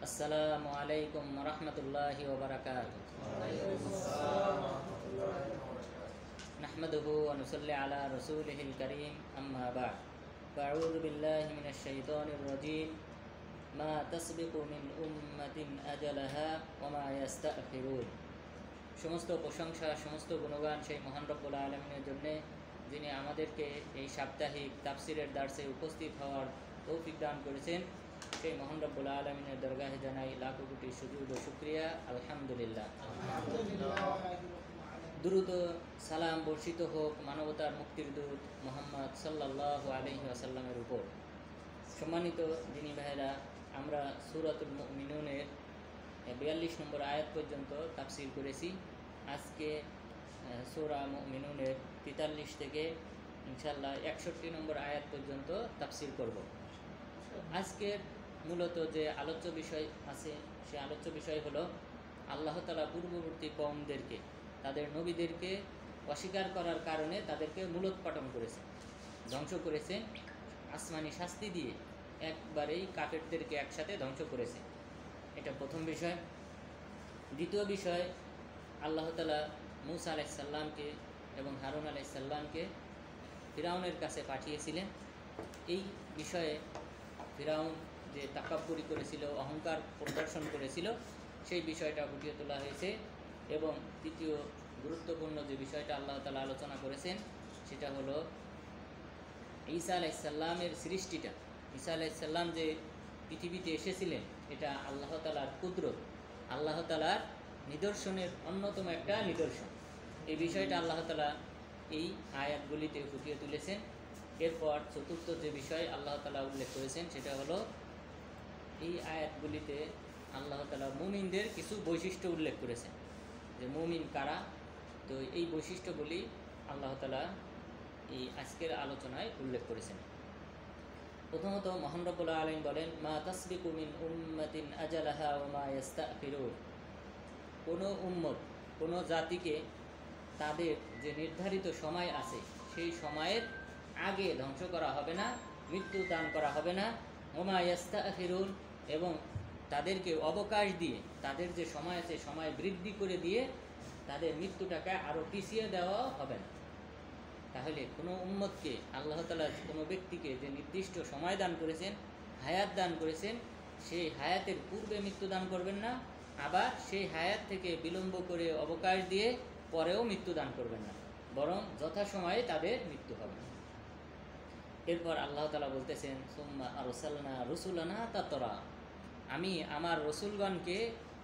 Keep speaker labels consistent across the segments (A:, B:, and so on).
A: আসসালামু আলাইকুম রহমতুল্লাহি ওয়া বারাকাতুহু। নাহমাদুহু ওয়া নুসাল্লি আলা রাসূলিহিল কারীম, আম্মা বা'দ। আউযু বিল্লাহি মিনাশ শাইতানির রাজীম। মা তাসবিকু মিন উম্মাতিন আজালাহা ওয়া মা ইস্তাখিরুন। সমস্ত প্রশংসা, সমস্ত গুণগান সেই মহান রব্বুল আলামিনের জন্য, যিনি আমাদেরকে এই সাপ্তাহিক তাফসিরের দার্সে উপস্থিত হওয়ার তৌফিক দান করেছেন। সেই মহান রব্বুল আলামিনের দরগাহে জানাই লাখো কোটি সুজুদ ও শুকরিয়া, আলহামদুলিল্লাহ। দুরূদ ও সালাম বর্ষিত হোক মানবতার মুক্তির দূত মুহাম্মদ সাল্লাল্লাহু আলাইহি ওয়াসাল্লামের উপর। সম্মানিত দিনী ভাইরা, আমরা সূরাতুল মুমিনুনের 42 নম্বর আয়াত পর্যন্ত তাফসির করেছি। আজকে সূরা মুমিনুনের 43 থেকে ইনশাআল্লাহ 61 নম্বর আয়াত পর্যন্ত তাফসির করব। আজকের মূলত যে আলোচ্য বিষয় আছে, সে আলোচ্য বিষয় হলো আল্লাহ তাআলা পূর্ববর্তী কওমদেরকে, তাদের নবীদেরকে অস্বীকার করার কারণে তাদেরকে মূলোৎপাটন করেছেন, ধ্বংস করেছেন, আসমানি শাস্তি দিয়ে একবারেই কাফেরদেরকে একসাথে ধ্বংস করেছে। এটা প্রথম বিষয়। দ্বিতীয় বিষয়, আল্লাহ তাআলা মূসা আলাইহিস সালামকে এবং হারুন আলাইহিস সালামকে ফিরাউনের কাছে পাঠিয়েছিলেন। এই বিষয়ে ফিরাউন যে তাকাব্বুরি করেছিল, অহংকার প্রদর্শন করেছিল, সেই বিষয়টা ফুটিয়ে তোলা হয়েছে। এবং তৃতীয় গুরুত্বপূর্ণ যে বিষয়টা আল্লাহ তাআলা আলোচনা করেছেন, সেটা হলো ঈসা আলাইহিস সালামের সৃষ্টিটা। ঈসা আলাইহিস সালাম যে পৃথিবীতে এসেছিলেন, এটা আল্লাহ তাআলার কুদরত, আল্লাহ তাআলার নিদর্শনের অন্যতম একটা নিদর্শন। এই বিষয়টা আল্লাহ তাআলা এই আয়াতগুলিতে ফুটিয়ে তুলেছেন। এরপর চতুর্থ যে বিষয় আল্লাহ তাআলা উল্লেখ করেছেন, সেটা হলো এই আয়াতগুলিতে আল্লাহ তাআলা মুমিনদের কিছু বৈশিষ্ট্য উল্লেখ করেছেন, যে মুমিন কারা। তো এই বৈশিষ্ট্যগুলি আল্লাহ তাআলা এই আজকের আলোচনায় উল্লেখ করেছেন। প্রথমত মহান রব্বুল আলামিন বলেন, মা তাসবিকু মিন উম্মাতিন আজালাহা ওয়া মা ইস্তাখিরুন। কোনো উম্মত, কোনো জাতিকে তাদের যে নির্ধারিত সময় আছে, সেই সময়ের আগে ধ্বংস করা হবে না, মৃত্যু দান করা হবে না। ওয়া মা ইস্তাখিরুন, এবং তাদেরকে অবকাশ দিয়ে, তাদের যে সময় আছে সময় বৃদ্ধি করে দিয়ে তাদের মৃত্যুটাকে আরও পিছিয়ে দেওয়া হবে না। তাহলে কোনো উম্মতকে আল্লাহ তাআলা কোনো ব্যক্তিকে যে নির্দিষ্ট সময় দান করেছেন, হায়াত দান করেছেন, সেই হায়াতের পূর্বে মৃত্যু দান করবেন না, আবার সেই হায়াত থেকে বিলম্ব করে অবকাশ দিয়ে পরেও মৃত্যু দান করবেন না, বরং যথাসময়ে তাদের মৃত্যু হবে। এরপর আল্লাহ তাআলা বলতেছেন, সুম্মা আরসালনা রুসুলানা তাতরা। আমি আমার রসুলগণকে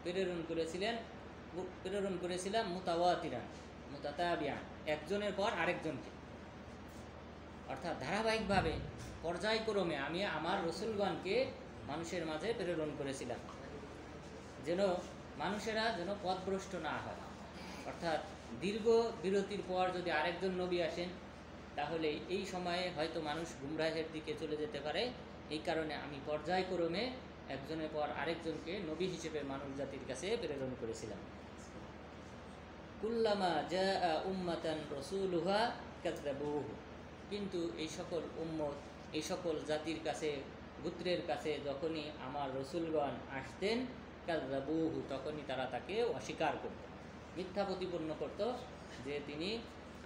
A: প্রেরণ করেছিলাম মুতাওয়াতিরান, মুতাতাবিআন, একজনের পর আরেকজনকে, অর্থাৎ ধারাবাহিকভাবে পর্যায়ক্রমে আমি আমার রসুলগণকে মানুষের মাঝে প্রেরণ করেছিলাম, যেন মানুষেরা যেন পথভ্রষ্ট না হয়। অর্থাৎ দীর্ঘ বিরতির পর যদি আরেকজন নবী আসেন, তাহলে এই সময়ে হয়তো মানুষ গুমরাহের দিকে চলে যেতে পারে। এই কারণে আমি পর্যায়ক্রমে একজনের পর আরেকজনকে নবী হিসেবে মানব জাতির কাছে প্রেরণ করেছিলাম। কুল্লামা জাআ উম্মাতান রাসূলুহা কাযযাবুহু। কিন্তু এই সকল উম্মত, এই সকল জাতির কাছে, গোত্রের কাছে যখনই আমার রসুলগণ আসতেন, কাযযাবুহু, তখনই তারা তাকে অস্বীকার করত, মিথ্যা প্রতিপন্ন করত, যে তিনি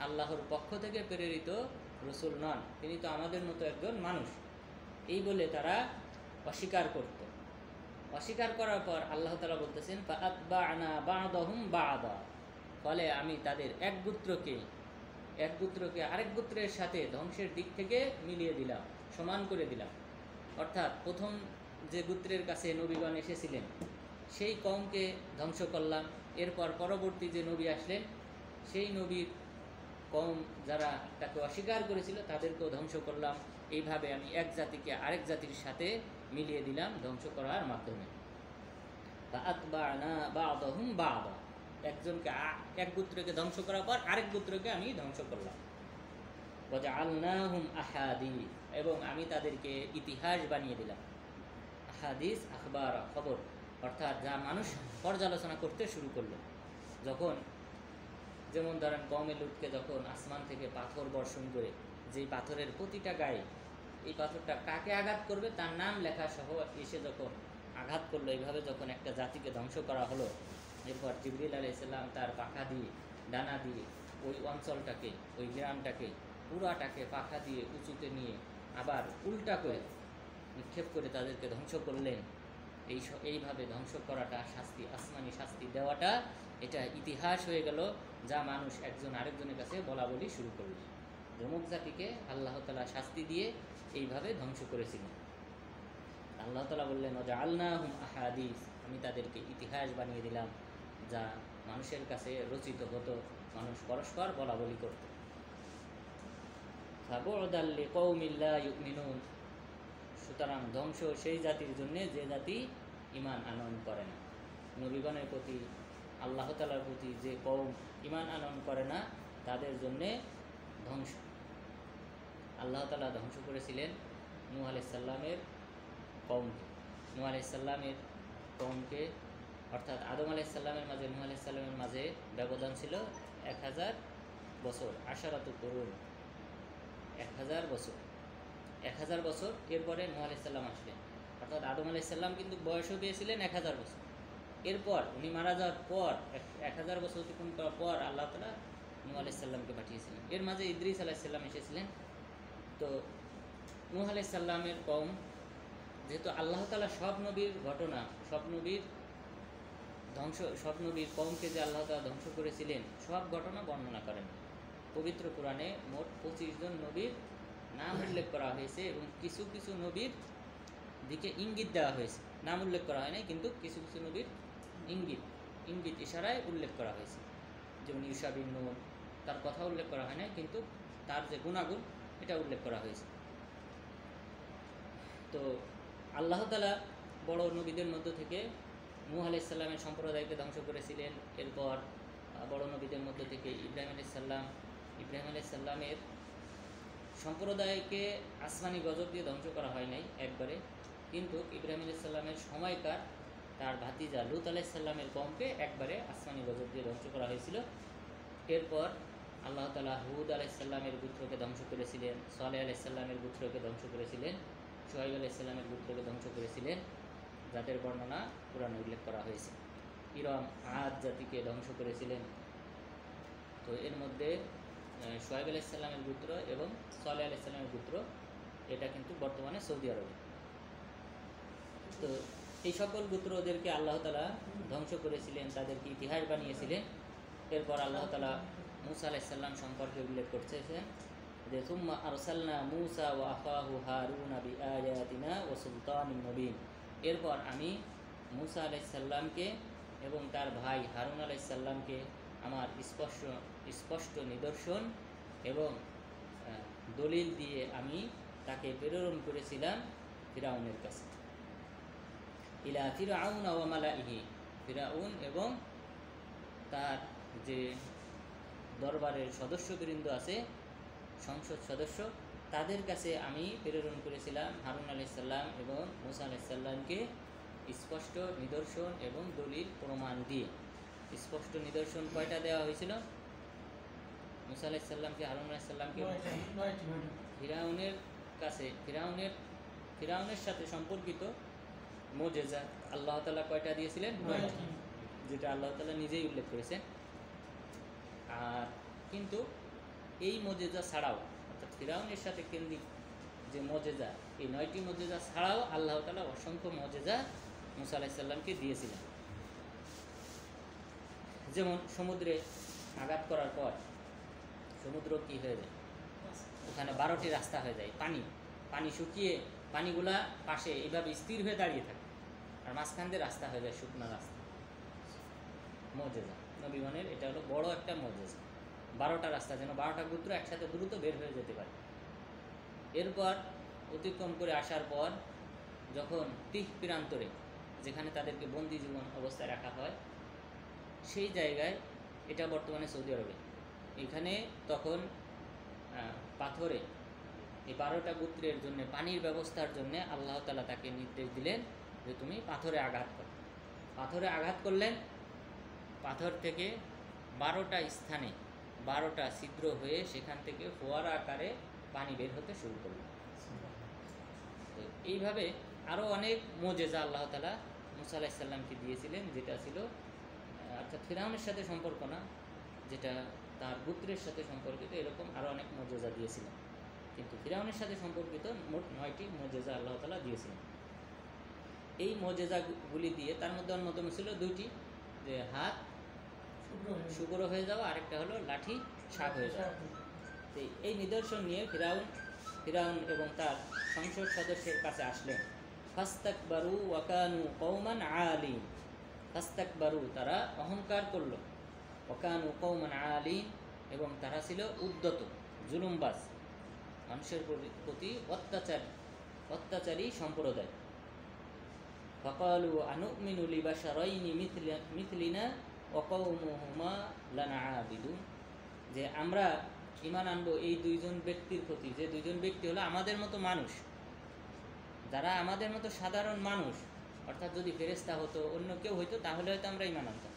A: আল্লাহর পক্ষ থেকে প্রেরিত রসুল নন, তিনি তো আমাদের মতো একজন মানুষ, এই বলে তারা অস্বীকার করত। অস্বীকার করার পর আল্লাহ তাআলা বলতেছেন, ফাআতবা'না বা'দাহুম বা'দা। ফলে আমি তাদের এক গোত্রকে আরেক গোত্রের সাথে ধ্বংসের দিক থেকে মিলিয়ে দিলাম, সমান করে দিলাম। অর্থাৎ প্রথম যে গোত্রের কাছে নবীগণ এসেছিলেন, সেই কওমকে ধ্বংস করলাম। এরপর পরবর্তী যে নবী আসলেন, সেই নবীর কওম যারা তাকে অস্বীকার করেছিল, তাদেরকেও ধ্বংস করলাম। এইভাবে আমি এক জাতিকে আরেক জাতির সাথে মিলিয়ে দিলাম ধ্বংস করার মাধ্যমে। ফাআতবা'না বা'দাহুম বা'দা, একজনকে, এক গোত্রকে ধ্বংস করার পর আরেক গোত্রকে আমি ধ্বংস করলাম। ওয়াজআলনাহুম আহাদিস, এবং আমি তাদেরকে ইতিহাস বানিয়ে দিলাম। আহাদিস, আখবার, খবর, অর্থাৎ যা মানুষ পর্যালোচনা করতে শুরু করলো। যখন, যেমন ধরেন কওমে লূতকে যখন আসমান থেকে পাথর বর্ষণ করে, যেই পাথরের প্রতিটা গায়ে এই পাথরটা কাকে আঘাত করবে তার নাম লেখা সহ এসে যখন আঘাত করলো, এইভাবে যখন একটা জাতিকে ধ্বংস করা হলো, এরপর জিবরিল আলাইহিস সালাম তার পাখা দিয়ে, ডানা দিয়ে ওই অঞ্চলটাকে, ওই গ্রামটাকে পুরাটাকে পাখা দিয়ে উঁচুতে নিয়ে আবার উল্টা করে নিক্ষেপ করে তাদেরকে ধ্বংস করলেন। এইভাবে ধ্বংস করাটা শাস্তি, আসমানি শাস্তি দেওয়াটা, এটা ইতিহাস হয়ে গেল, যা মানুষ একজন আরেকজনের কাছে বলা বলি শুরু করল। যমুক জাতিকে আল্লাহ তাআলা শাস্তি দিয়ে এইভাবে ধ্বংস করেছিলেন। আল্লাহ তাআলা বললেন, ওয়াজআলনাহুম আহাদিস, আমি তাদেরকে ইতিহাস বানিয়ে দিলাম, যা মানুষের কাছে রচিত হতো, মানুষ পরস্পর বলা বলি করত। ফাবু'দাল লিকওমিল লা ইউমিনুন, সুতরাং ধ্বংস সেই জাতির জন্য যে জাতি ঈমান আনয়ন করে না। নবীগণের প্রতি, আল্লাহ তাআলার প্রতি যে কওম ঈমান আনয়ন করে না, তাদের জন্যে ধ্বংস। আল্লাহ তাআলা ধ্বংস করেছিলেন নূহ আলাইহিস সালামের কওমকে। নূহ আলাইহিস সালামের কওমকে, অর্থাৎ আদম আলাইহিস সালামের মাঝে নূহ আলাইহিস সালামের মাঝে ব্যবধান ছিল 1000 বছর, আশারাতু কুরুন, 1000 বছর। 1000 বছর এরপরে নূহ আলাইহিস সালাম আসলেন, অর্থাৎ আদম আলাইহিস সালাম কিন্তু বয়সও পেয়েছিলেন 1000 বছর। এরপর উনি মারা যাওয়ার পর 1000 বছর অতিক্রম করার পর আল্লাহ তাআলা নূহ আলাইহিস সালামকে পাঠিয়েছিলেন। এর মাঝে ইদ্রিস আলাইহিস সালাম এসেছিলেন। তো নূহ আলাইহিস সালামের কওম, যেহেতু আল্লাহ তাআলা সব নবীর ঘটনা, সব নবীর কওমকে যে আল্লাহ তাআলা ধ্বংস করেছিলেন, সব ঘটনা বর্ণনা করেন। পবিত্র কোরআনে মোট 25 জন নবীর নাম উল্লেখ করা হয়েছে এবং কিছু কিছু নবীর দিকে ইঙ্গিত দেওয়া হয়েছে। নাম উল্লেখ করা হয় নাই, কিন্তু কিছু কিছু নবীর ইঙ্গিত ইশারায় উল্লেখ করা হয়েছে। যেমন ইউসা বিন নূহ, তার কথা উল্লেখ করা হয় নাই, কিন্তু তার যে গুণাগুণ এটা উল্লেখ করা হয়েছে। তো আল্লাহ তাআলা বড় নবীদের মধ্য থেকে নূহ আলাইহিস সালামের সম্প্রদায়কে ধ্বংস করেছিলেন। এরপর বড় নবীদের মধ্য থেকে ইব্রাহিম আলাইহিস সালামের সম্প্রদায়কে আসমানি গজব দিয়ে ধ্বংস করা হয় নাই একবারে, কিন্তু ইব্রাহিম আলাইহিস সালামের সময়কার তার ভাতিজা লূত আলাইহিস সালামের কওমকে একবারে আসমানি গজব দিয়ে ধ্বংস করা হয়েছিল। এরপর আল্লাহ তাআলা হুদ আলাইহিস সালামের গোত্রকে ধ্বংস করেছিলেন, সালেহ আলাইহিস সালামের গোত্রকে ধ্বংস করেছিলেন, শুআয়ব আলাইহিস সালামের গোত্রকে ধ্বংস করেছিলেন, যাদের বর্ণনা কোরআনে উল্লেখ করা হয়েছে। ইরম, আদ জাতিকে ধ্বংস করেছিলেন। তো এর মধ্যে শুআয়ব আলাইহিস সালামের গোত্র এবং সালেহ আলাইহিস সালামের গোত্র, এটা কিন্তু বর্তমানে সৌদি আরবে। তো এই সকল গোত্রদেরকে আল্লাহ তাআলা ধ্বংস করেছিলেন, তাদেরকে ইতিহাস বানিয়েছিলেন। এরপর আল্লাহ তাআলা মূসা আলাইহিস সালাম সম্পর্কে উল্লেখ করতেছেন যে, সুম্মা আরসালনা মূসা ওয়া আখাহু হারুনা বিআয়াতিনা ওয়া সুলতানিন মুবিন, এরপর আমি মূসা আলাইহিস সালামকে এবং তার ভাই হারুন আলাইহিস সালামকে আমার স্পষ্ট নিদর্শন এবং দলিল দিয়ে আমি তাকে প্রেরণ করেছিলাম ফিরাউনের কাছে। ইলা ফিরআউন ওয়া মালাইহি, ফিরাউন এবং তার যে দরবারের সদস্যবৃন্দ আছে, সংসদ সদস্য, তাদের কাছে আমি প্রেরণ করেছিলাম হারুন আলাইহিস সালাম এবং মূসা আলাইহিস সালামকে স্পষ্ট নিদর্শন এবং দলিল প্রমাণ দিয়ে। স্পষ্ট নিদর্শন কয়টা দেওয়া হয়েছিল? মূসা আলাইহিস সালামকে, হারুন আলাইহিস সালামকে ফিরাউনের কাছে, ফিরাউনের সাথে সম্পর্কিত মুজিজা আল্লাহ তাআলা কয়টা দিয়েছিলেন? 9টি, যেটা আল্লাহ তাআলা নিজেই উল্লেখ করেছেন। আর কিন্তু এই মুজিজা ছাড়াও, অর্থাৎ ফিরাউনের সাথে কেন্দ্রিক যে মুজিজা, এই 9টি মুজিজা ছাড়াও আল্লাহ তাআলা অসংখ্য মুজিজা মূসা আলাইহিস সালামকে দিয়েছিলেন। যেমন সমুদ্রে আঘাত করার পর সমুদ্র কি হয়ে যায়? ওখানে 12টি রাস্তা হয়ে যায়। পানি শুকিয়ে পানিগুলা পাশে এইভাবে স্থির হয়ে দাঁড়িয়ে থাকে, আর মাঝখান দিয়ে রাস্তা হয়ে যায়, শুকনা রাস্তা। মুজিজা নবীগণের এটা হলো বড় একটা মুজিজা। 12টা রাস্তা, যেন 12টা গোত্র একসাথে দ্রুত বের হয়ে যেতে পারে। এরপর অতিক্রম করে আসার পর যখন তিহ প্রান্তরে, যেখানে তাদেরকে বন্দি জীবন অবস্থায় রাখা হয়, সেই জায়গায়, এটা বর্তমানে সৌদি আরবে, এখানে তখন পাথরে এই 12টা গোত্রের জন্য পানির ব্যবস্থার জন্য আল্লাহ তাআলা তাকে নির্দেশ দিলেন যে তুমি পাথরে আঘাত করো। পাথরে আঘাত করলেন, পাথর থেকে 12টা স্থানে 12টা ছিদ্র হয়ে সেখান থেকে ফোয়ারা আকারে পানি বের হতে শুরু করল। তো এইভাবে আরও অনেক মুজিজা আল্লাহ তাআলা মুসা আলাইসাল্লামকে দিয়েছিলেন, যেটা ছিল অর্থাৎ ফিরাউনের সাথে সম্পর্ক না, যেটা তার গোত্রের সাথে সম্পর্কিত, এরকম আরও অনেক মর্যাদা দিয়েছিলেন। কিন্তু ফিরাউনের সাথে সম্পর্কিত মোট 9টি মর্যাদা আল্লাহ তাআলা দিয়েছিলেন। এই মর্যাদাগুলি দিয়ে তার মধ্যে অন্যতম ছিল 2টি, যে হাত শুকনো হয়ে যাওয়া, আরেকটা হলো লাঠি সাপ হয়ে যাওয়া। এই নিদর্শন নিয়ে ফিরাউন এবং তার সংসদ সদস্যের কাছে আসলেন। ফাস্তাকবারু ওয়া কানু কওমান আলিন। ফাস্তাকবারু, তারা অহংকার করল, ওয়া কানু কওমান আলিন, এবং তারা ছিল উদ্যত, জুলুমবাজ, মানুষের প্রতি অত্যাচারী সম্প্রদায়। ফাকালু আনুমিনু লিবাশারাইনি মিথলিনা ওয়া কওমুহুমা লানা আবিদুন, যে আমরা ঈমান আনবো এই 2জন ব্যক্তির প্রতি, যে 2জন ব্যক্তি হলো আমাদের মতো মানুষ, যারা আমাদের মতো সাধারণ মানুষ, অর্থাৎ যদি ফেরেশতা হতো, অন্য কেউ হইতো, তাহলে হয়তো আমরা ঈমান আনতাম।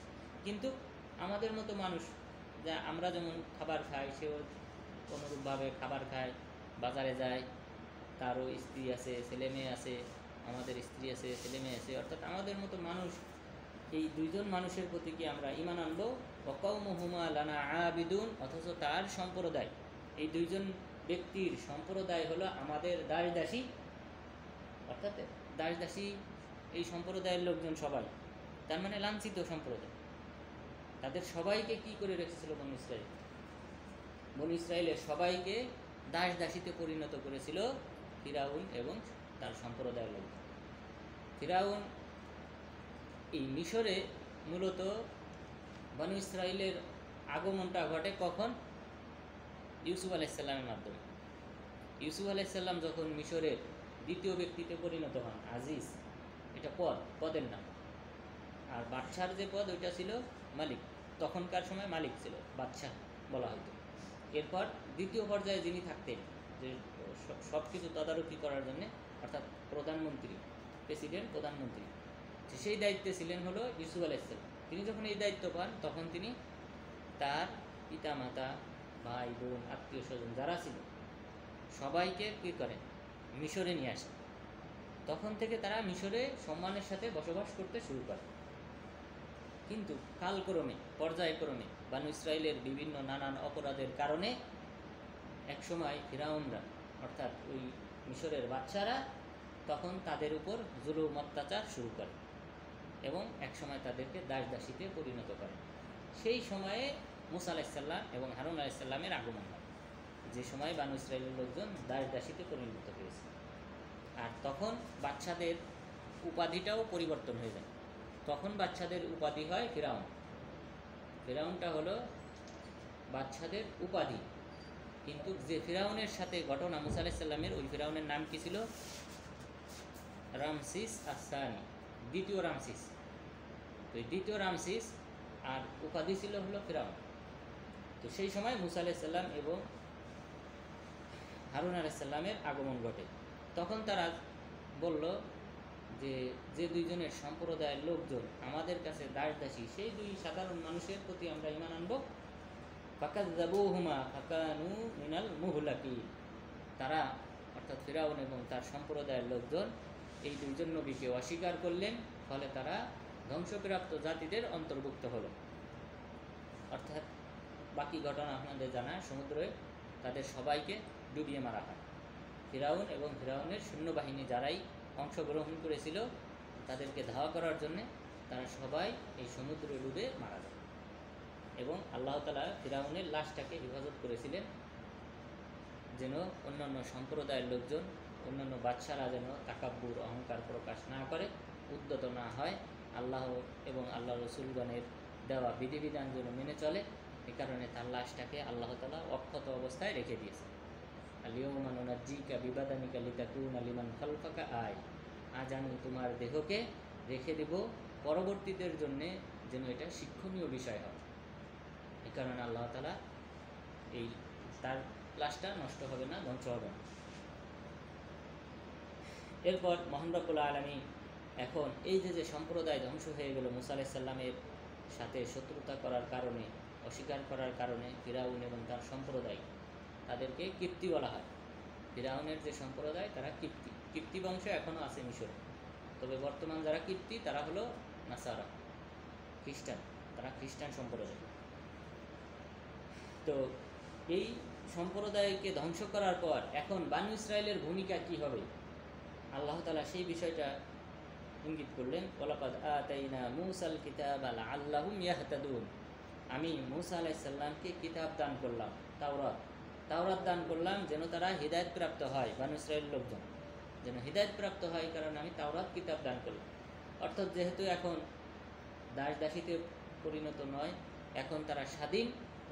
A: কিন্তু আমাদের মতো মানুষ, যা আমরা যেমন খাবার খাই, সেও অনুরূপভাবে খাবার খায়, বাজারে যায়, তারও স্ত্রী আছে, ছেলে মেয়ে আছে, আমাদের স্ত্রী আছে, ছেলে মেয়ে আছে, অর্থাৎ আমাদের মতো মানুষ, এই 2জন মানুষের প্রতি কি আমরা ঈমান আনবো? ওয়া কওমুহুমা লানা আবিদুন, অথচ তার সম্প্রদায়, এই 2জন ব্যক্তির সম্প্রদায় হলো আমাদের দাসদাসী, অর্থাৎ দাসদাসী এই সম্প্রদায়ের লোকজন সবাই, তার মানে লাঞ্ছিত সম্প্রদায়। তাদের সবাইকে কি করে রেখেছিল বনী ইসরাইল? বনী ইসরাইলের সবাইকে দাসদাসীতে পরিণত করেছিল ফিরাউন এবং তার সম্প্রদায়ের লোক। ফিরাউন এই মিশরে মূলত বনী ইসরাইলের আগমনটা ঘটে কখন? ইউসুফ আলাইসাল্লামের মাধ্যমে। ইউসুফ আলাইসাল্লাম যখন মিশরের 2য় ব্যক্তিতে পরিণত হন, আজিজ, এটা পদের নাম, আর বাদশার যে পদ ওইটা ছিল মালিক, তখনকার সময় মালিক ছিল, বাদশাহ বলা হতো। এরপর 2য় পর্যায়ে যিনি থাকতেন, যে সব কিছু তদারকি করার জন্য, অর্থাৎ প্রধানমন্ত্রী, প্রেসিডেন্ট, প্রধানমন্ত্রী, সেই দায়িত্বে ছিলেন হলো ইউসুফ আলাইসাল্লাম। তিনি যখন এই দায়িত্ব পান, তখন তিনি তার পিতামাতা, ভাই বোন, আত্মীয় স্বজন যারা ছিল সবাইকে কী করেন? মিশরে নিয়ে আসেন। তখন থেকে তারা মিশরে সম্মানের সাথে বসবাস করতে শুরু করে। কিন্তু কালক্রমে, পর্যায়ক্রমে বনী ইসরাইলের বিভিন্ন নানান অপরাধের কারণে একসময় ফিরাউনরা, অর্থাৎ ওই মিশরের বাদশারা, তখন তাদের উপর জুলুম অত্যাচার শুরু করে এবং একসময় তাদেরকে দাসদাসীতে পরিণত করে। সেই সময়ে মুসা আলাইসাল্লাম এবং হারুন আলাইসাল্লামের আগমন হয়, যে সময় বনী ইসরাইলের লোকজন দাসদাসীতে পরিণত হয়েছে। আর তখন বাচ্চাদের উপাধিটাও পরিবর্তন হয়ে যায়। তখন বাচ্চাদের উপাধি হয় ফিরাউন। ফিরাউনটা হলো বাচ্চাদের উপাধি, কিন্তু যে ফিরাউনের সাথে ঘটনা মুসা আলাইসাল্লামের, ওই ফিরাউনের নাম কি ছিল? রামসিস আস-সানি, 2য় রামসিস। তো এই 2য় রামসিস, আর উপাধি ছিল হলো ফিরাউন। তো সেই সময় মুসা আলাইসাল্লাম এবং হারুন আলাইসাল্লামের আগমন ঘটে। তখন তারা বলল যে 2জনের সম্প্রদায়ের লোকজন আমাদের কাছে দাসদাসী, সেই 2 সাধারণ মানুষের প্রতি আমরা ঈমান আনব। ফাকাযযাবুহুমা ফাকানু মিনাল মুহলাকিন, তারা অর্থাৎ ফিরাউন এবং তার সম্প্রদায়ের লোকজন এই 2জন নবীকে অস্বীকার করলেন, ফলে তারা ধ্বংসপ্রাপ্ত জাতিদের অন্তর্ভুক্ত হলো। অর্থাৎ বাকি ঘটনা আপনাদের জানা, সমুদ্রে তাদের সবাইকে ডুবিয়ে মারা হয়। ফিরাউন এবং ফিরাউনের সৈন্যবাহিনী যারাই অংশগ্রহণ করেছিল তাদেরকে ধাওয়া করার জন্যে, তারা সবাই এই সমুদ্রে ডুবে মারা যায়। এবং আল্লাহ তাআলা ফিরাউনের লাশটাকে হেফাজত করেছিলেন, যেন অন্যান্য সম্প্রদায়ের লোকজন, অন্যান্য বাদশারা যেন তাকাব্বুর, অহংকার প্রকাশ না করে, উদ্যত না হয়, আল্লাহ এবং আল্লাহ রসুলগণের দেওয়া বিধিবিধান যেন মেনে চলে। এ কারণে তার লাশটাকে আল্লাহ তাআলা অক্ষত অবস্থায় রেখে দিয়েছে। আল-ইয়াওমা নুনাজ্জিকা বিবাদানিকা লিতাকুনা লিমান খালফাকা আয়, আজ আমি তোমার দেহকে রেখে দেব পরবর্তীদের জন্যে, যেন এটা শিক্ষণীয় বিষয় হয়। এই কারণে আল্লাহ তাআলা এই তার লাশটা নষ্ট হবে না, ধ্বংস হবে না। এরপর মহান রব্বুল আলামিন এখন এই যে সম্প্রদায় ধ্বংস হয়ে গেল মুসা আলাইহিস সালামের সাথে শত্রুতা করার কারণে, অস্বীকার করার কারণে, ফিরাউন এবং তার সম্প্রদায়, তাদেরকে কিপ্তি বলা হয়। ফিরাউনের যে সম্প্রদায়, তারা কিপ্তি বংশ এখনও আছে মিশরে। তবে বর্তমান যারা কীর্তি তারা হলো নাসারা, খ্রিস্টান, তারা খ্রিস্টান সম্প্রদায়। তো এই সম্প্রদায়কে ধ্বংস করার পর এখন বানু ইসরায়েলের ভূমিকা কি হবে, আল্লাহ তাআলা সেই বিষয়টা ইঙ্গিত করলেন। ওয়ালাকাদ আতাইনা মূসাল কিতাবা লাআল্লাহুম ইয়াহতাদুন, আমি মূসা আলাইহিস সালামকে কিতাব দান করলাম, তাওরাত দান করলাম, যেন তারা হিদায়াত প্রাপ্ত হয়, বানু ইসরায়েলের লোকজন যেন হিদায়াত প্রাপ্ত হয়, কারণ আমি তাওরাত কিতাব দান করলাম। অর্থাৎ যেহেতু এখন দাস দাসীতে পরিণত নয়, এখন তারা স্বাধীন,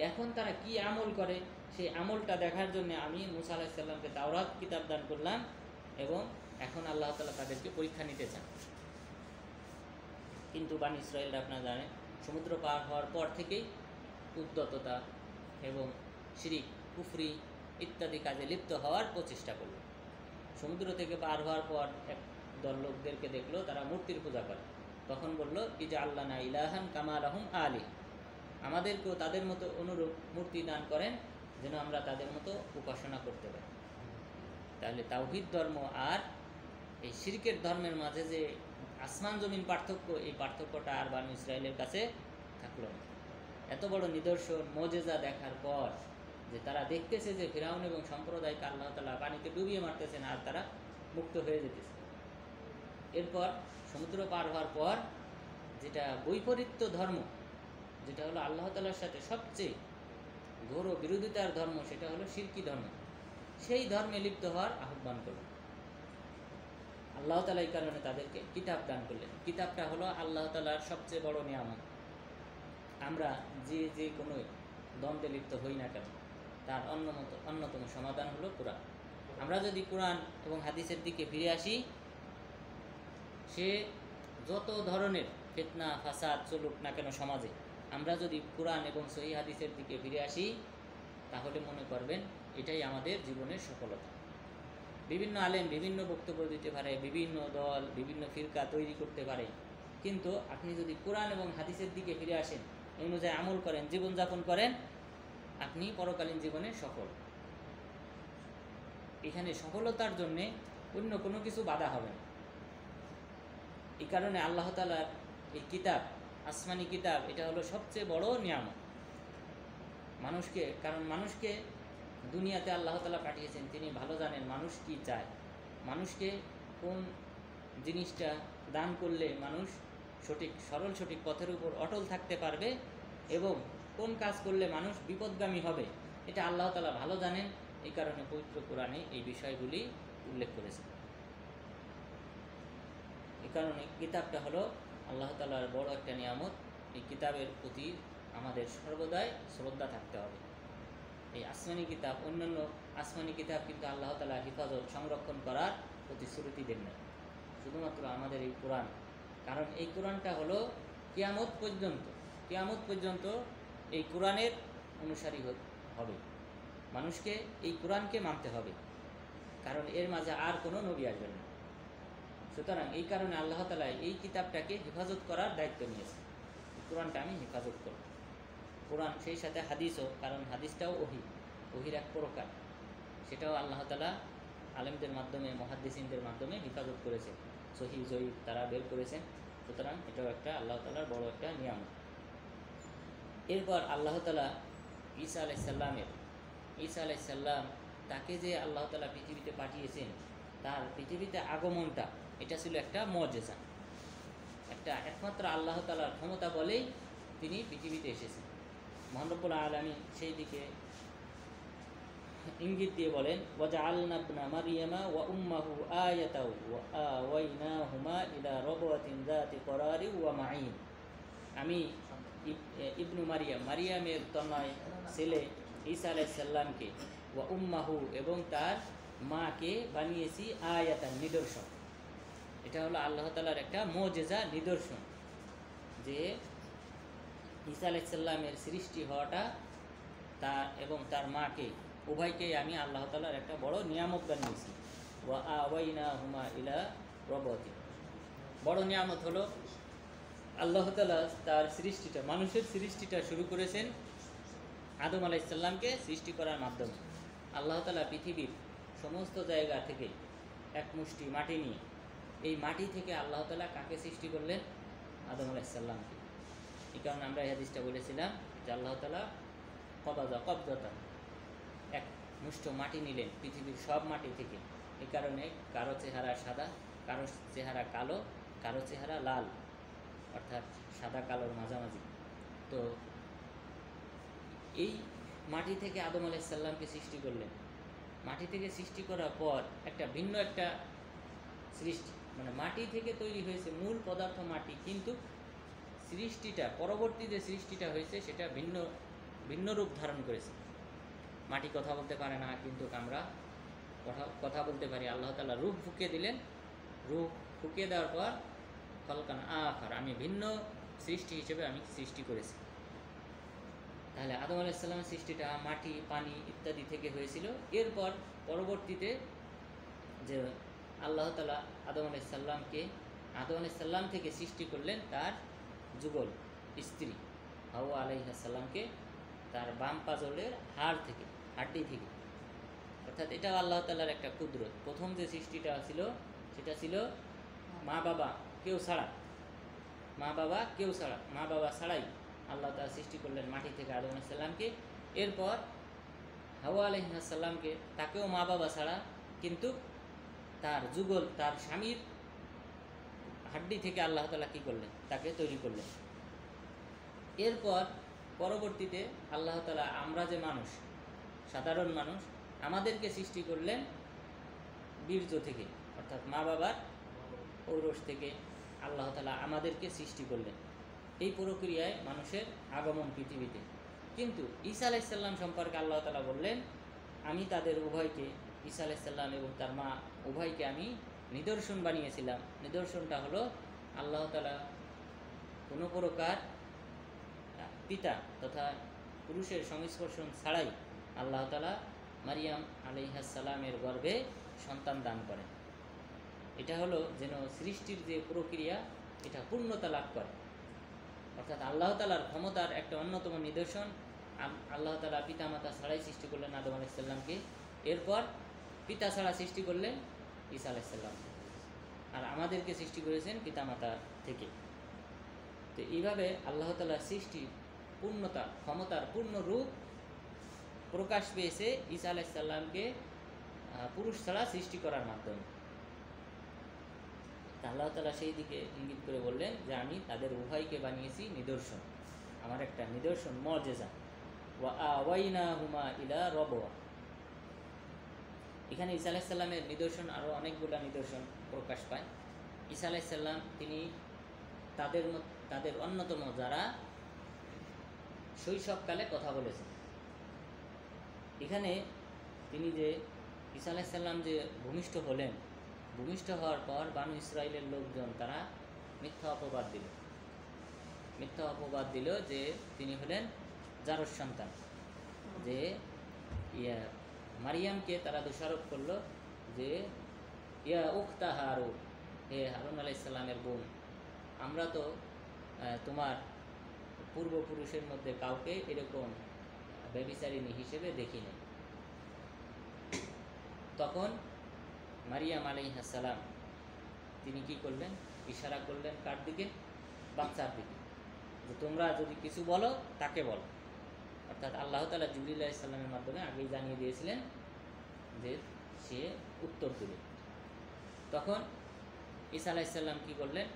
A: এখন তারা কি আমল করে সেই আমলটা দেখার জন্য আমি মূসা আলাইহিস সালামকে তাওরাত কিতাব দান করলাম, এবং এখন আল্লাহ তাআলা তাদেরকে পরীক্ষা নিতে চান। কিন্তু বানি ইসরায়েলরা আপনারা জানেন সমুদ্র পার হওয়ার পর থেকেই উদ্যততা এবং শিরিক, কুফরি ইত্যাদি কাজে লিপ্ত হওয়ার প্রচেষ্টা করল। সমুদ্র থেকে পার হওয়ার পর এক দল লোকদেরকে দেখলো তারা মূর্তির পূজা করে, তখন বলল ইজআল্লানা ইলাহান কামা লাহুম আলি, আমাদেরকেও তাদের মতো অনুরূপ মূর্তি দান করেন যেন আমরা তাদের মতো উপাসনা করতে পারি। তাহলে তাওহীদ ধর্ম আর এই শিরকের ধর্মের মাঝে যে আসমান জমিন পার্থক্য, এই পার্থক্যটা আর বানু ইসরায়েলের কাছে থাকলো না। এত বড় নিদর্শন মুজিজা দেখার পর যে তারা দেখতেছে যে ফিরাউন এবং সম্প্রদায়কে আল্লাহ তাআলা পানিতে ডুবিয়ে মারতেছেন আর তারা মুক্ত হয়ে যেতেছে। এরপর সমুদ্র পার হওয়ার পর যেটা বৈপরীত্য ধর্ম, যেটা হলো আল্লাহ তাআলার সাথে সবচেয়ে ঘোর বিরোধিতার ধর্ম, সেটা হলো শিরকি ধর্ম, সেই ধর্মে লিপ্ত হওয়ার আহ্বান করল আল্লাহ তাআলা। এই কারণে তাদেরকে কিতাব দান করলেন। কিতাবটা হলো আল্লাহ তাআলার সবচেয়ে বড় নিয়ামত। আমরা যে কোনো দ্বন্দ্বে লিপ্ত হই না কেন, তার অন্যতম সমাধান হলো কোরআন। আমরা যদি কোরআন এবং হাদিসের দিকে ফিরে আসি, সে যত ধরনের ফিতনা ফাসাদ চলুক না কেন সমাজে, আমরা যদি কোরআন এবং সহিহ হাদিসের দিকে ফিরে আসি, তাহলে মনে করবেন এটাই আমাদের জীবনের সফলতা। বিভিন্ন আলেম বিভিন্ন বক্তব্য দিতে পারে, বিভিন্ন দল বিভিন্ন ফিরকা তৈরি করতে পারে, কিন্তু আপনি যদি কোরআন এবং হাদিসের দিকে ফিরে আসেন, এই অনুযায়ী আমল করেন, জীবনযাপন করেন, আপনি পরকালীন জীবনে সফল। এখানে সফলতার জন্যে অন্য কোনো কিছু বাধা হবে না। এই কারণে আল্লাহ তাআলার এই কিতাব, আসমানি কিতাব, এটা হলো সবচেয়ে বড় নিয়ামত মানুষকে। কারণ মানুষকে দুনিয়াতে আল্লাহ তাআলা পাঠিয়েছেন, তিনি ভালো জানেন মানুষ কি চায়, মানুষকে কোন জিনিসটা দান করলে মানুষ সঠিক পথের উপর অটল থাকতে পারবে, এবং কোন কাজ করলে মানুষ বিপদগামী হবে, এটা আল্লাহ তাআলা ভালো জানেন। এই কারণে পবিত্র কোরআনে এই বিষয়গুলি উল্লেখ করেছেন। এই কারণে কিতাবটা হলো আল্লাহ তাআলার বড় একটা নিয়ামত। এই কিতাবের প্রতি আমাদের সর্বদাই শ্রদ্ধা থাকতে হবে। এই আসমানি কিতাব, অন্যান্য আসমানি কিতাব কিন্তু আল্লাহ তাআলা হেফাজত সংরক্ষণ করার প্রতিশ্রুতি দেন না, শুধুমাত্র আমাদের এই কোরআন। কারণ এই কোরআনটা হলো কিয়ামত পর্যন্ত এই কোরআনের অনুসারী হবে, মানুষকে এই কোরআনকে মানতে হবে, কারণ এর মাঝে আর কোনো নবী আসবেন না। সুতরাং এই কারণে আল্লাহ তাআলা এই কিতাবটাকে হেফাজত করার দায়িত্ব নিয়েছে। কোরআনটা আমি হেফাজত করব। কোরআন সেই সাথে হাদিসও, কারণ হাদিসটাও ওহির এক প্রকার, সেটাও আল্লাহ তাআলা আলেমদের মাধ্যমে, মুহাদ্দিসিনদের মাধ্যমে হেফাজত করেছেন, সহিহ জয়ীফ তারা বের করেছেন। সুতরাং এটাও একটা আল্লাহ তাআলার বড় একটা নিয়ামত। এরপর আল্লাহ তাআলা ঈসা আলাইহিস সালাম তাকে যে আল্লাহ তাআলা পৃথিবীতে পাঠিয়েছেন, তার পৃথিবীতে আগমনটা এটা ছিল একটা মুজিজা, একমাত্র আল্লাহ তাআলার ক্ষমতা বলেই তিনি পৃথিবীতে এসেছেন। মহান রব্বুল আলামিন সেই দিকে ইঙ্গিত দিয়ে বলেন, ওয়াজআলনা ইবনা মারইয়ামা ওয়া উম্মাহু আয়াতাও ওয়া আওয়াইনাহুমা ইলা রাবওয়াতিন যাতি করারি ওয়া মাঈন। আমি ইবনু মারিয়ামের তনয় ছেলে ঈসা আলাইহিস সালামকে, ওয়া উম্মাহু এবং তার মাকে বানিয়েছি আয়াতান, নিদর্শন। এটা হলো আল্লাহ তাআলার একটা মুজিজা, নিদর্শন, যে ঈসা আলাইহিস সালামের সৃষ্টি হওয়াটা, তার এবং তার মাকে উভয়কেই আমি আল্লাহ তাআলার একটা বড় নিয়ামত বানিয়েছি। ওয়া আওয়াইনাহুমা ইলা রাবওয়াতিন, বড় নিয়ামত হলো আল্লাহ তাআলা তার সৃষ্টিটা, মানুষের সৃষ্টিটা শুরু করেছেন আদম আলাইহিস সালামকে সৃষ্টি করার মাধ্যমে। আল্লাহ তাআলা পৃথিবীর সমস্ত জায়গা থেকে এক মুষ্টি মাটি নিয়ে এই মাটি থেকে আল্লাহ তাআলা কাকে সৃষ্টি করলেন? আদম আলাইহিস সালামকে। এই কারণে আমরা এই হাদিসটা বলেছিলাম যে আল্লাহ তাআলা কবজাতান, এক মুষ্ঠ মাটি নিলেন পৃথিবীর সব মাটি থেকে। এই কারণে কারো চেহারা সাদা, কারো চেহারা কালো, কারো চেহারা লাল, অর্থাৎ সাদা কালোর মাঝামাঝি। তো এই মাটি থেকে আদম আলাইহিস সালামকে সৃষ্টি করলেন। মাটি থেকে সৃষ্টি করার পর ভিন্ন একটা সৃষ্টি, মানে মাটি থেকে তৈরি হয়েছে, মূল পদার্থ মাটি, কিন্তু সৃষ্টিটা, পরবর্তী যে সৃষ্টিটা হয়েছে সেটা ভিন্ন ভিন্ন রূপ ধারণ করেছে। মাটি কথা বলতে পারে না, কিন্তু আমরা কথা বলতে পারি। আল্লাহ তাআলা রূহ ফুঁকে দিলেন, রূহ ফুঁকে দেওয়ার পর খলকান আখার, আমি ভিন্ন সৃষ্টি হিসেবে আমি সৃষ্টি করেছি। তাহলে আদম আলাইহিস সালামের সৃষ্টিটা মাটি, পানি ইত্যাদি থেকে হয়েছিল। এরপর পরবর্তীতে যে আল্লাহ তাআলা আদম আলাইহিস সালাম থেকে সৃষ্টি করলেন তার যুগল স্ত্রী হাওয়া আলাইহিস সালামকে তার বাম পাজরের হাড্ডি থেকে। অর্থাৎ এটা আল্লাহ তাআলার একটা কুদরত। প্রথম যে সৃষ্টিটা ছিল সেটা ছিল মা বাবা কেউ ছাড়া, মা বাবা ছাড়াই আল্লাহ তাআলা সৃষ্টি করলেন মাটি থেকে আদম আলাইহিস সালামকে। এরপর হাওয়া আলাইহিস সালামকে, তাকেও মা বাবা ছাড়া, কিন্তু তার যুগল, তার স্বামীর হাড্ডি থেকে আল্লাহ তাআলা কী করলেন? তাকে তৈরি করলেন। এরপর পরবর্তীতে আল্লাহ তাআলা, আমরা যে মানুষ, সাধারণ মানুষ, আমাদেরকে সৃষ্টি করলেন বীর্য থেকে, অর্থাৎ মা বাবার ঔরস থেকে আল্লাহ তাআলা আমাদেরকে সৃষ্টি করলেন। এই প্রক্রিয়ায় মানুষের আগমন পৃথিবীতে। কিন্তু ঈসা আলাইহিস সালাম সম্পর্কে আল্লাহ তাআলা বললেন, আমি তাদের উভয়কে, ঈসা আলাইহিস সালাম এবং তার মা উভয়কে আমি নিদর্শন বানিয়েছিলাম। নিদর্শনটা হলো আল্লাহ তাআলা কোনো প্রকার পিতা তথা পুরুষের সংস্পর্শন ছাড়াই আল্লাহ তাআলা মারিয়াম আলাইহিস সালামের গর্ভে সন্তান দান করেন। এটা হলো যেন সৃষ্টির যে প্রক্রিয়া এটা পূর্ণতা লাভ করে। অর্থাৎ আল্লাহ তাআলার ক্ষমতার একটা অন্যতম নিদর্শন, আল্লাহ তাআলা পিতামাতা ছাড়াই সৃষ্টি করলেন আদম আলাইহিস সালামকে। এরপর পিতা ছাড়া সৃষ্টি করলেন ঈসা আলাইহিস সালাম, আর আমাদেরকে সৃষ্টি করেছেন পিতামাতা থেকে। তো এইভাবে আল্লাহ তাআলার সৃষ্টি পূর্ণতা, ক্ষমতার পূর্ণ রূপ প্রকাশ পেয়েছে ঈসা আলাইহিস সালামকে পুরুষ ছাড়া সৃষ্টি করার মাধ্যমে। আল্লাহ তাআলা সেই দিকে ইঙ্গিত করে বললেন যে আমি তাদের উভয়কে বানিয়েছি নিদর্শন, আমার একটা নিদর্শন, মুজিজা। ওয়া আওয়াইনাহুমা ইলা রবওয়া। এখানে ঈসা আলাইহিস সালামের নিদর্শন আরও অনেকগুলো নিদর্শন প্রকাশ পায়। ঈসা আলাইহিস সালাম তিনি তাদের অন্যতম যারা শৈশবকালে কথা বলেছেন। এখানে তিনি যে ঈসা আলাইহিস সালাম যে ভূমিষ্ঠ হলেন, ভূমিষ্ঠ হওয়ার পর বানু ইসরাইলের লোকজন তারা মিথ্যা অপবাদ দিল যে তিনি হলেন জারজ সন্তান, যে মারিয়ামকে তারা দোষারোপ করলো যে ইয়া উখতা হারুন, হে হারুন আলাইহিস সালামের বোন, আমরা তো তোমার পূর্বপুরুষের মধ্যে কাউকে এরকম ব্যভিচারিণী হিসেবে দেখি নাই। তখন মারিয়াম আলাইহিস সালাম তিনি কি করলেন? ইশারা করলেন কার দিকে? বাচ্চার দিকে, যে তোমরা যদি কিছু বলো তাকে বলো। অর্থাৎ আল্লাহ তাআলা জিবরিল আলাইহিস সালামের মাধ্যমে আগেই জানিয়ে দিয়েছিলেন যে সে উত্তর দেবে। তখন ঈসা আলাইহিস সালাম কি করলেন?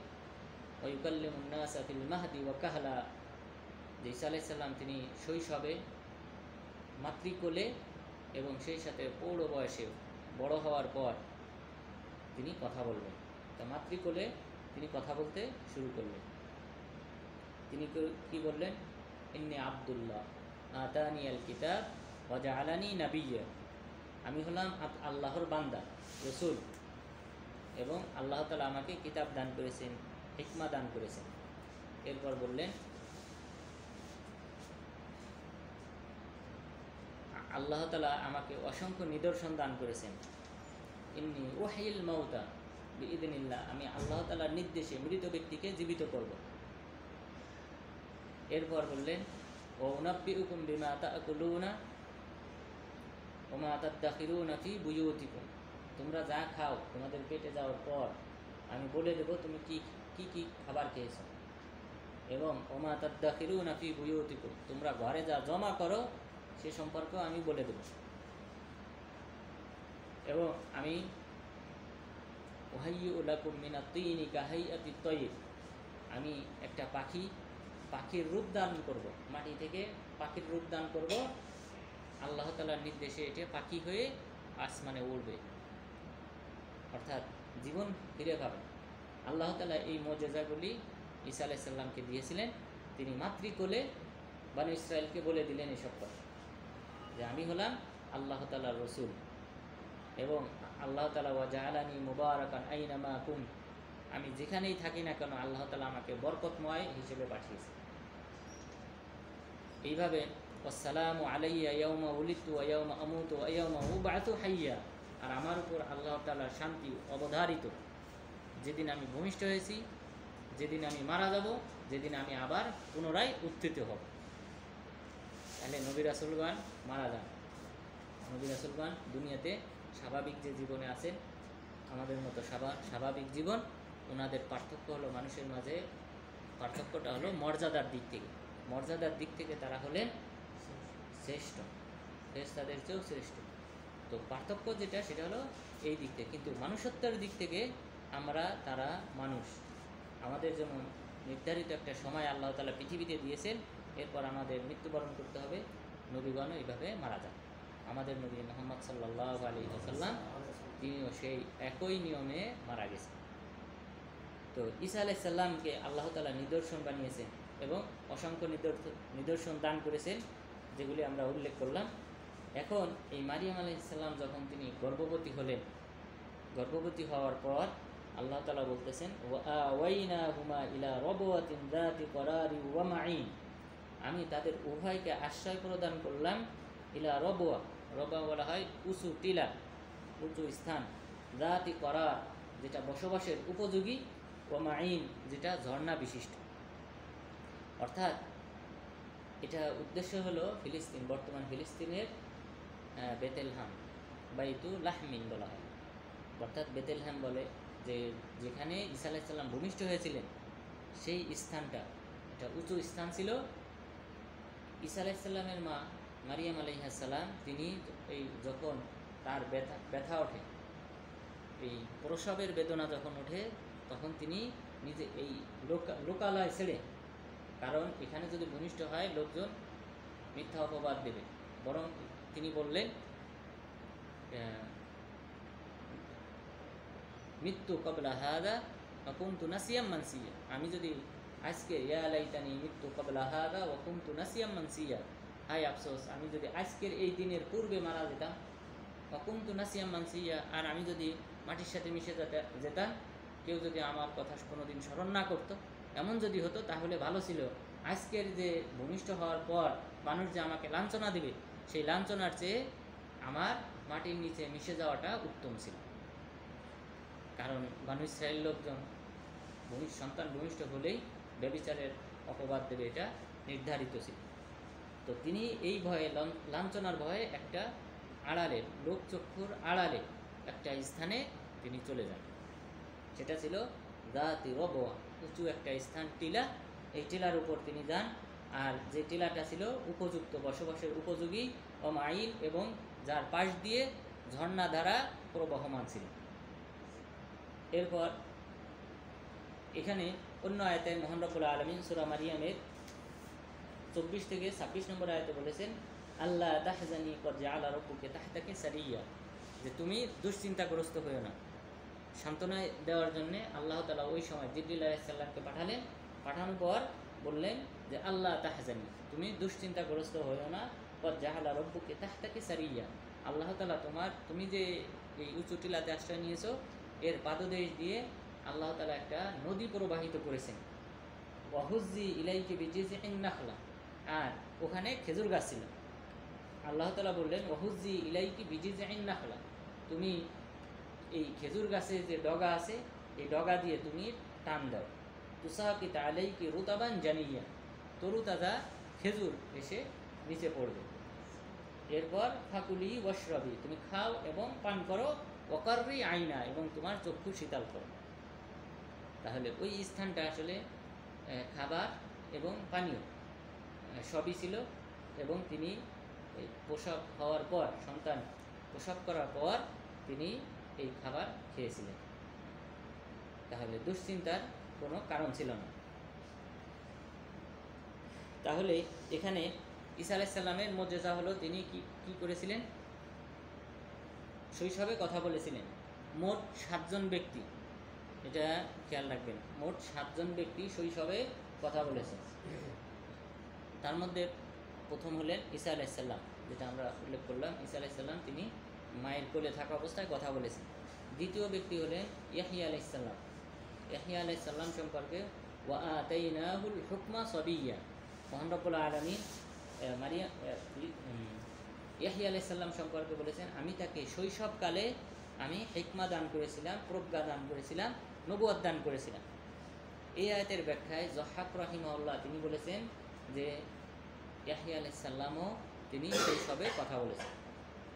A: ওয়া ইউকাল্লিমুন নাসা ফিল মাহদি ওয়া কাহলা, যে ঈসা আলাইহিস সালাম তিনি শৈশবে, মাতৃকোলে এবং সেই সাথে পৌঢ় বয়সে বড় হওয়ার পর তিনি কথা বলবেন। তা মাতৃকোলে তিনি কথা বলতে শুরু করলেন। তিনি কি বললেন? ইন্নী আব্দুল্লাহ আতানিয়াল কিতাব ওয়া জাআলানি নাবিয়্যা, আমি হলাম আল্লাহর বান্দা, রসুল, এবং আল্লাহ তাআলা আমাকে কিতাব দান করেছেন, হিকমা দান করেছেন। এরপর বললেন আল্লাহ তাআলা আমাকে অসংখ্য নিদর্শন দান করেছেন। ইন্নী উহিল মাউতা বিইذনিল্লাহ, আমি আল্লাহ তাআলার নির্দেশে মৃত ব্যক্তিকে জীবিত করব। এরপর বললেন ও উনাব্বিউকুম বিমা তাআকুলুনা ওয়া মা তাদাখিরুনা ফি বুয়ুতিকুম, তোমরা যা খাও তোমাদের পেটে যাওয়ার পর আমি বলে দেবো তুমি কি কি কি খাবার খেয়েছো, এবং ওমা তাদাখিরুনা ফি বুয়ুতিকুম, তোমরা ঘরে যা জমা করো সে সম্পর্কেও আমি বলে দেব। এবং আমি ওয়াহাইয়্যু লাকুম মিনাত তিনি কাহাইয়াতিত তায়র, আমি একটা পাখির রূপ দান করব, মাটি থেকে পাখির রূপ দান করব, আল্লাহ তাআলার নির্দেশে এটা পাখি হয়ে আসমানে উড়বে, অর্থাৎ জীবন ফিরে পাবে। আল্লাহ তাআলা এই মুজিজাগুলি ঈসা আলাইহিস সালামকে দিয়েছিলেন। তিনি মাতৃকোলে বনী ইসরায়েলকে বলে দিলেন এসব কথা, যে আমি হলাম আল্লাহ তাআলার রসুল, এবং আল্লাহ তাআলা ওয়া জাআলানি মুবারাকান আইনামা কুন, আমি যেখানেই থাকি না কেন আল্লাহ তাআলা আমাকে বরকতময় হিসেবে পাঠিয়েছে। এইভাবে আসসালামু আলাইয়া ইয়াউমা উলিদতু ওয়া ইয়াউমা আমুতু ওয়া ইয়াউমা উবআতু হাইয়া, আর আমার উপর আল্লাহ তাআলার শান্তি অবধারিত, যেদিন আমি ভূমিষ্ঠ হয়েছি, যেদিন আমি মারা যাব, যেদিন আমি আবার পুনরায় উত্থিত হব। তাহলে নবী রাসূলগণ মারা যান, নবী রাসূলগণ দুনিয়াতে স্বাভাবিক যে জীবনে আছেন, আমাদের মতো স্বাভাবিক জীবন, ওনাদের পার্থক্য হলো মানুষের মাঝে, পার্থক্যটা হলো মর্যাদার দিক থেকে। মর্যাদার দিক থেকে তারা হলেন শ্রেষ্ঠ, ফেরেশতাদের চেয়েও শ্রেষ্ঠ। তো পার্থক্য যেটা সেটা হলো এই দিক থেকে, কিন্তু মানুষত্বের দিক থেকে তারা মানুষ। আমাদের যেমন নির্ধারিত একটা সময় আল্লাহ তাআলা পৃথিবীতে দিয়েছেন, এরপর আমাদের মৃত্যুবরণ করতে হবে, নবীগণও এইভাবে মারা যান। আমাদের নবী মুহাম্মদ সাল্লাল্লাহু আলাইহি ওয়াসাল্লাম তিনিও সেই একই নিয়মে মারা গেছেন। তো ঈসা আলাইহিস সালামকে আল্লাহ তাআলা নিদর্শন বানিয়েছেন এবং অসংখ্য নিদর্শন দান করেছেন, যেগুলি আমরা উল্লেখ করলাম। এখন এই মারিয়াম আলাইহিস সালাম যখন তিনি গর্ভবতী হলেন, গর্ভবতী হওয়ার পর আল্লাহ তাআলা বলতেছেন ওয়াইনাহুমা ইলা রাবওয়াতিন যাতি করারি ওয়া মাঈন, আমি তাদের উভয়কে আশ্রয় প্রদান করলাম, ইলা রবওয়া, রবওয়া বলা হয় উঁচু টিলা, উঁচু স্থান, যাতি করার যেটা বসবাসের উপযোগী, ওয়া মাঈন যেটা ঝর্ণা বিশিষ্ট। অর্থাৎ এটা উদ্দেশ্য হলো ফিলিস্তিন, বর্তমান ফিলিস্তিনের বেতেলহাম, বাইতু লাহমিন বলা হয়, অর্থাৎ বেতেলহাম বলে, যে যেখানে ঈসা আলাইহিস সালাম ভূমিষ্ঠ হয়েছিলেন সেই স্থানটা এটা উঁচু স্থান ছিল। ঈসা আলাইহিস সালামের মা মারিয়াম আলাইহিস সালাম তিনি এই যখন তার ব্যথা ওঠে, এই প্রসবের বেদনা যখন ওঠে, তখন তিনি নিজে এই লোকালয় ছেড়ে, কারণ এখানে যদি ভূমিষ্ঠ হয় লোকজন মিথ্যা অপবাদ দেবে, বরং তিনি বললেন মৃত্যু কবলা হাদা ওয়া কুনতু নাসিয়াম মানসিয়া, আমি যদি আজকে ইয়া লাইতানি মৃত্যু কবলা হাদা ওয়া কুনতু নাসিয়াম মানসিয়া, হায় আফসোস আমি যদি আজকের এই দিনের পূর্বে মারা যেতাম, ওয়া কুনতু নাসিয়াম মানসিয়া, আর আমি যদি মাটির সাথে মিশে যেতাম, কেউ যদি আমার কথা কোনোদিন স্মরণ না করতো, এমন যদি হতো তাহলে ভালো ছিল। আজকের যে ভূমিষ্ঠ হওয়ার পর মানুষ যে আমাকে লাঞ্ছনা দেবে, সেই লাঞ্ছনার চেয়ে আমার মাটির নিচে মিশে যাওয়াটা উত্তম ছিল। কারণ বনী ইসরাইল লোকজন সন্তান ভূমিষ্ঠ হলেই ব্যভিচারের অপবাদ দেবে, এটা নির্ধারিত ছিল। তো তিনি এই ভয়ে, লাঞ্ছনার ভয়ে একটা আড়ালে, লোকচক্ষুর আড়ালে একটা স্থানে তিনি চলে যান, সেটা ছিল যাতি রবওয়া, উঁচু একটা স্থান, টিলা, এই টিলার উপর তিনি যান। আর যে টিলাটা ছিল উপযুক্ত, বসবাসের উপযোগী, ও মাইল, এবং যার পাশ দিয়ে ঝর্ণা ধারা প্রবহমান ছিল। এরপর এখানে অন্য আয়াতে মহান রব্বুল আলামিন সূরা মারিয়ামের 24 থেকে 26 নম্বর আয়াতে বলেছেন, আল্লাহ তাহজানি কদ জাআলা রাব্বুকা তাহতাকা সারিয়া, যে তুমি দুশ্চিন্তাগ্রস্ত হইও না। সান্ত্বনা দেওয়ার জন্য আল্লাহ তাআলা ওই সময় জিবরিল আলাইহিস সালামকে পাঠালেন। পাঠানোর পর বললেন যে আল্লাহ তাহজানি, তুমি দুশ্চিন্তাগ্রস্ত হইও না, কদ জাআলা রাব্বুকা তাহতাকা সারিয়া, আল্লাহ তাআলা তুমি যে এই উঁচু টিলাতে আশ্রয় নিয়েছো, এর পাদদেশ দিয়ে আল্লাহ তাআলা একটা নদী প্রবাহিত করেছেন। ওয়াহুজ্জি ইলাইকি বিজিযিন নাখলা, আর ওখানে খেজুর গাছ ছিল। আল্লাহ তাআলা বললেন ওয়াহুজ্জি ইলাইকি বিজিযিন নাখলা, তুমি এই খেজুর গাছের যে ডগা আছে, এই ডগা দিয়ে তুমি টান দাও, তুসাকিত আলাইকি রুতাবান জানিয়া, তরুতাজা খেজুর এসে নিচে পড়বে। এরপর ফাকুলি ওয়াশরাবি, তুমি খাও এবং পান করো, ওয়াকাররি আইনা, এবং তোমার চক্ষু শীতল করো। তাহলে ওই স্থানটা আসলে খাবার এবং পানীয় সবই ছিল, এবং তিনি প্রসব হওয়ার পর, সন্তান প্রসব করার পর তিনি এই খাবার খেয়েছিলেন। তাহলে দুশ্চিন্তার কোনো কারণ ছিল না। তাহলে এখানে ঈসা আলাইহিস সালামের মুজিজা হলো তিনি কি করেছিলেন? শৈশবে কথা বলেছিলেন। মোট 7 জন ব্যক্তি, এটা খেয়াল রাখবেন, মোট 7 জন ব্যক্তি শৈশবে কথা বলেছেন। তার মধ্যে প্রথম হলেন ঈসা আলাইহিস সালাম, যেটা আমরা উল্লেখ করলাম। ঈসা আলাইহিস সালাম তিনি মায়ের কোলে থাকা অবস্থায় কথা বলেছেন। দ্বিতীয় ব্যক্তি হলেন ইয়াহইয়া আলাইহিস সালাম। ইয়াহইয়া আলাইহিস সালাম সম্পর্কে ওয়া আতাইনাহুল হুকমা সাবিয়্যা, মহান রব্বুল আলামিন ইয়াহইয়া আলাইহিস সালাম সম্পর্কে বলেছেন, আমি তাকে শৈশবকালে আমি হিকমা দান করেছিলাম, প্রজ্ঞা দান করেছিলাম, নবুয়ত দান করেছিলাম। এই আয়াতের ব্যাখ্যায় যহাক রাহিমাহুল্লাহ তিনি বলেছেন যে ইয়াহইয়া আলাইহিস সালামও তিনি শৈশবে কথা বলেছেন,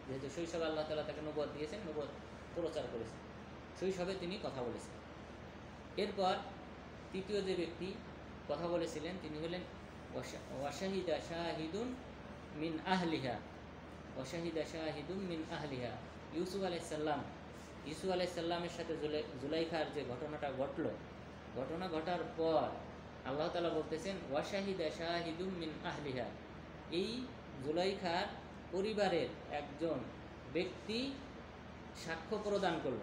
A: যেহেতু শৈশবে আল্লাহ তাআলা তাকে নবুয়ত দিয়েছেন, নবুয়ত প্রচার করেছেন, শৈশবে তিনি কথা বলেছেন। এরপর তৃতীয় যে ব্যক্তি কথা বলেছিলেন তিনি হলেন ওয়াশাহিদা শাহিদুন মিন আহলিহা, ওয়াশাহিদা শাহিদুন মিন আহলিহা, ইউসুফ আলাইহিস সালাম। ইউসুফ আলাইহিস সালামের সাথে জুলাইখার যে ঘটনাটা ঘটলো, ঘটনা ঘটার পর আল্লাহ তাআলা বলতেছেন ওয়াশাহিদা শাহিদুম মিন আহলিহা, এই জুলাইখার পরিবারের একজন ব্যক্তি সাক্ষ্য প্রদান করল।